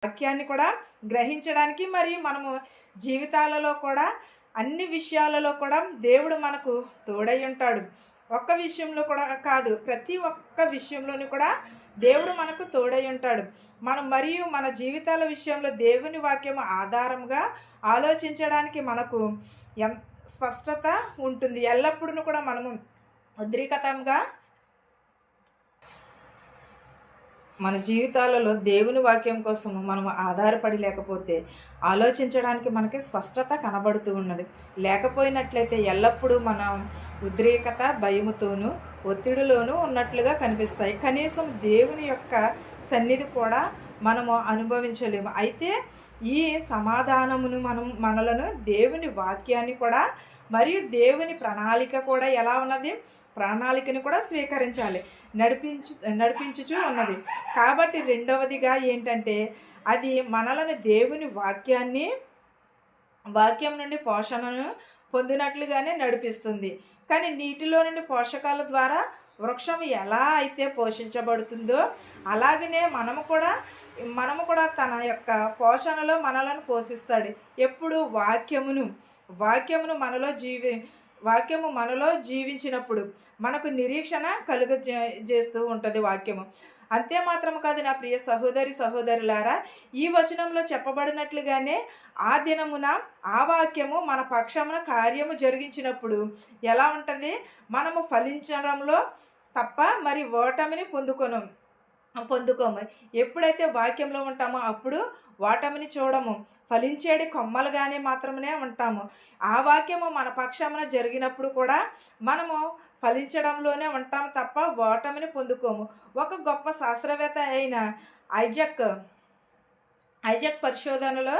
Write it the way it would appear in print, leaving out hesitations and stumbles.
వాక్యాన్ని కూడా గ్రహించడానికి మరి మనము జీవితాలలో కూడా అన్ని విషయాలలో కూడా దేవుడు మనకు తోడై ఉంటాడు. ఒక్క విషయంలో కూడా కాదు, ప్రతి ఒక్క విషయంలోని కూడా దేవుడు మనకు తోడై ఉంటాడు. మనం మరియు మన జీవితాల విషయంలో దేవుని వాక్యం ఆధారంగా ఆలోచించడానికి మనకు ఎం స్పష్టత ఉంటుంది. ఎల్లప్పుడూ కూడా మనము ఉద్రిక్తంగా మన జీవితాలలో దేవుని వాక్యం కోసం మనం ఆధారపడి లేకపోతే ఆలోచించడానికి మనకి స్పష్టత కనబడుతూ ఉన్నది. లేకపోయినట్లయితే ఎల్లప్పుడూ మనం ఉద్రేకత, భయముతోనూ ఒత్తిడిలోనూ ఉన్నట్లుగా కనిపిస్తాయి. కనీసం దేవుని యొక్క సన్నిధి కూడా మనము అనుభవించలేము. అయితే ఈ సమాధానమును మనలను దేవుని వాక్యాన్ని కూడా మరియు దేవుని ప్రణాళిక కూడా ఎలా ఉన్నది, ప్రణాళికను కూడా స్వీకరించాలి, నడిపించుచూ ఉన్నది. కాబట్టి రెండవదిగా ఏంటంటే అది మనలను దేవుని వాక్యం నుండి పోషణను పొందినట్లుగానే నడిపిస్తుంది. కానీ నీటిలో నుండి పోషకాల ద్వారా వృక్షం ఎలా అయితే పోషించబడుతుందో అలాగనే మనము కూడా తన యొక్క పోషణలో మనలను పోషిస్తాడు. ఎప్పుడు వాక్యమును వాక్యము మనలో జీవించినప్పుడు మనకు నిరీక్షణ చేస్తూ ఉంటుంది వాక్యము. అంతే మాత్రం కాదు నా ప్రియ సహోదరులారా, ఈ వచనంలో చెప్పబడినట్లుగానే ఆ దినమున ఆ వాక్యము మన పక్షమున కార్యము జరిగించినప్పుడు ఎలా ఉంటుంది, మనము ఫలించడంలో తప్ప మరి ఓటమిని పొందుకోము. ఎప్పుడైతే వాక్యంలో ఉంటామో అప్పుడు ఓటమిని చూడము, ఫలించేడి కొమ్మలుగానే మాత్రమే ఉంటాము. ఆ వాక్యము మన పక్షమున జరిగినప్పుడు కూడా మనము ఫలించడంలోనే ఉంటాం తప్ప ఓటమిని పొందుకోము. ఒక గొప్ప శాస్త్రవేత్త అయిన ఐజాక్ పరిశోధనలో